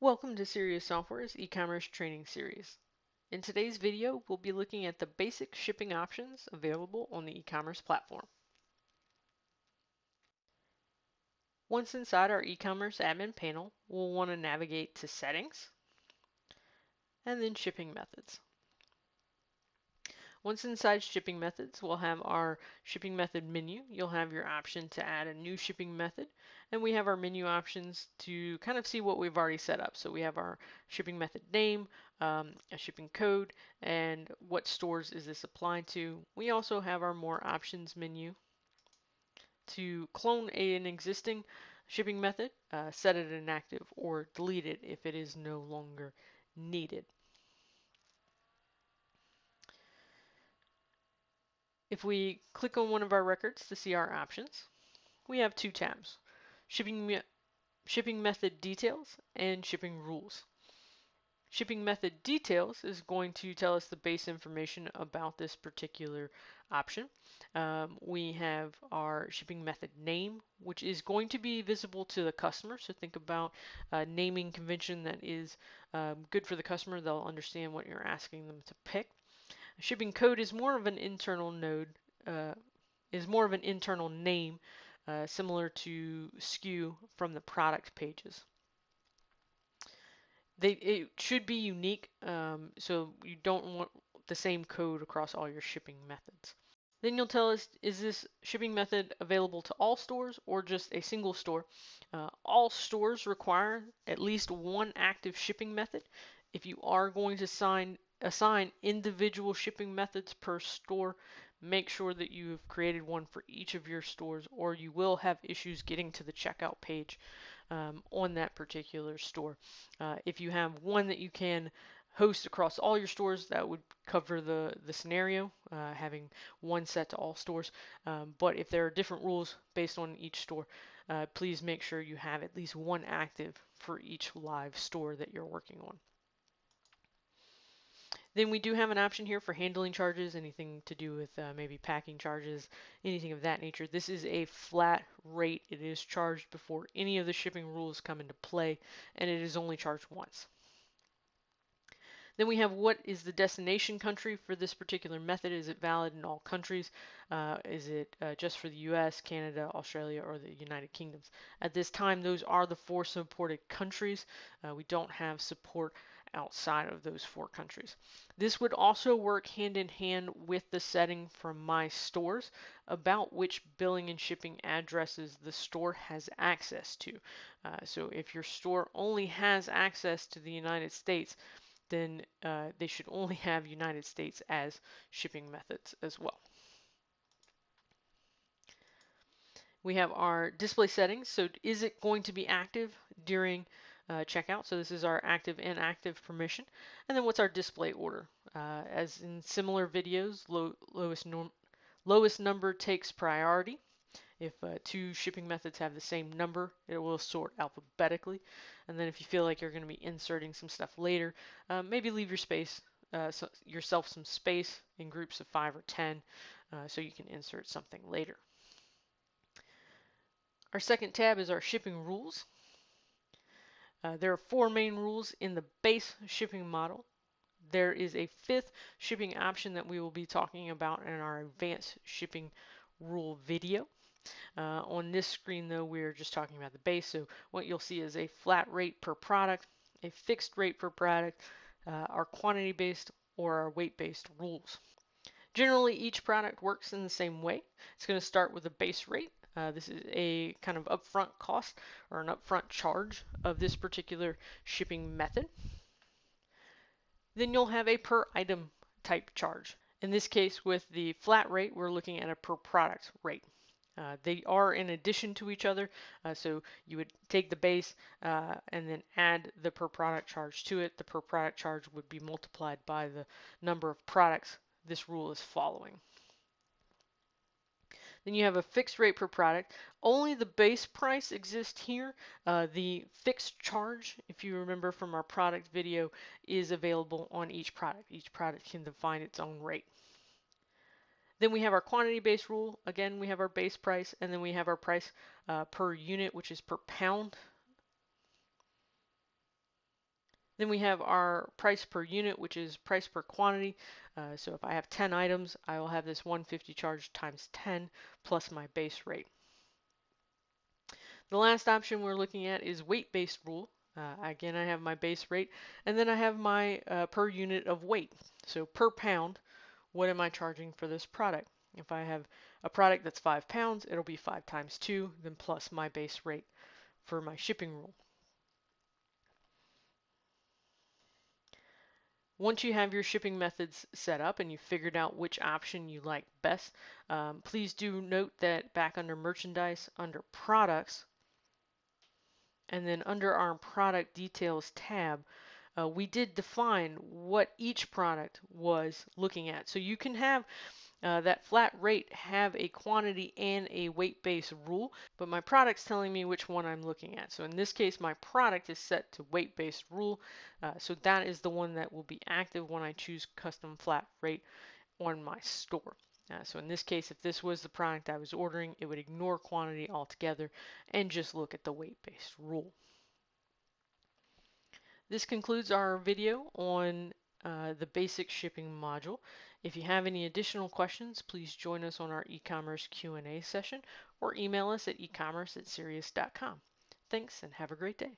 Welcome to Serious Software's e-commerce training series. In today's video, we'll be looking at the basic shipping options available on the e-commerce platform. Once inside our e-commerce admin panel, we'll want to navigate to Settings and then Shipping Methods. Once inside shipping methods, we'll have our shipping method menu. You'll have your option to add a new shipping method, and we have our menu options to kind of see what we've already set up. So we have our shipping method name, a shipping code, and what stores is this applied to. We also have our more options menu to clone an existing shipping method, set it inactive, or delete it if it is no longer needed. If we click on one of our records to see our options, we have two tabs, shipping method details and shipping rules. Shipping method details is going to tell us the base information about this particular option. We have our shipping method name, which is going to be visible to the customer. So think about a naming convention that is good for the customer. They'll understand what you're asking them to pick. Shipping code is more of an internal node, is more of an internal name, similar to SKU from the product pages. It should be unique, so you don't want the same code across all your shipping methods. Then you'll tell us, is this shipping method available to all stores or just a single store? All stores require at least one active shipping method. If you are going to assign individual shipping methods per store, make sure that you've created one for each of your stores, or you will have issues getting to the checkout page on that particular store. If you have one that you can host across all your stores, that would cover the scenario, having one set to all stores. But if there are different rules based on each store, please make sure you have at least one active for each live store that you're working on. Then we do have an option here for handling charges, anything to do with maybe packing charges, anything of that nature. This is a flat rate. It is charged before any of the shipping rules come into play, and it is only charged once. Then we have what is the destination country for this particular method. Is it valid in all countries? Is it just for the US, Canada, Australia, or the United Kingdoms? At this time, those are the 4 supported countries. We don't have support outside of those 4 countries. This would also work hand in hand with the setting from My Stores about which billing and shipping addresses the store has access to. So if your store only has access to the United States, then they should only have United States as shipping methods as well. We have our display settings. So is it going to be active during checkout? So this is our active and inactive permission. And then what's our display order? As in similar videos, lowest number takes priority. If 2 shipping methods have the same number, it will sort alphabetically. And then if you feel like you're going to be inserting some stuff later, maybe leave yourself some space in groups of 5 or 10 so you can insert something later. Our second tab is our shipping rules. There are 4 main rules in the base shipping model. There is a 5th shipping option that we will be talking about in our advanced shipping rule video. On this screen, though, we're just talking about the base. So what you'll see is a flat rate per product, a fixed rate per product, our quantity-based or our weight-based rules. Generally, each product works in the same way. It's going to start with a base rate. This is a kind of upfront cost or an upfront charge of this particular shipping method. Then you'll have a per item type charge. In this case, with the flat rate, we're looking at a per product rate. They are in addition to each other, so you would take the base and then add the per product charge to it. The per product charge would be multiplied by the number of products this rule is following. Then you have a fixed rate per product. Only the base price exists here. The fixed charge, if you remember from our product video, is available on each product. Each product can define its own rate. Then we have our quantity-based rule. Again, we have our base price, and then we have our price per unit, which is per pound. Then we have our price per unit, which is price per quantity. So if I have 10 items, I will have this 150 charged times 10 plus my base rate. The last option we're looking at is weight-based rule. Again, I have my base rate, and then I have my per unit of weight. So per pound, what am I charging for this product? If I have a product that's 5 pounds, it'll be 5 times 2, then plus my base rate for my shipping rule. Once you have your shipping methods set up and you've figured out which option you like best, please do note that back under merchandise, under products, and then under our product details tab, we did define what each product was looking at. So you can have that flat rate have a quantity and a weight-based rule, but my product's telling me which one I'm looking at. So in this case, my product is set to weight-based rule, so that is the one that will be active when I choose custom flat rate on my store. So in this case, if this was the product I was ordering, it would ignore quantity altogether and just look at the weight-based rule. This concludes our video on the basic shipping module. If you have any additional questions, please join us on our e-commerce Q&A session or email us at ecommerce@sirius.com. Thanks and have a great day.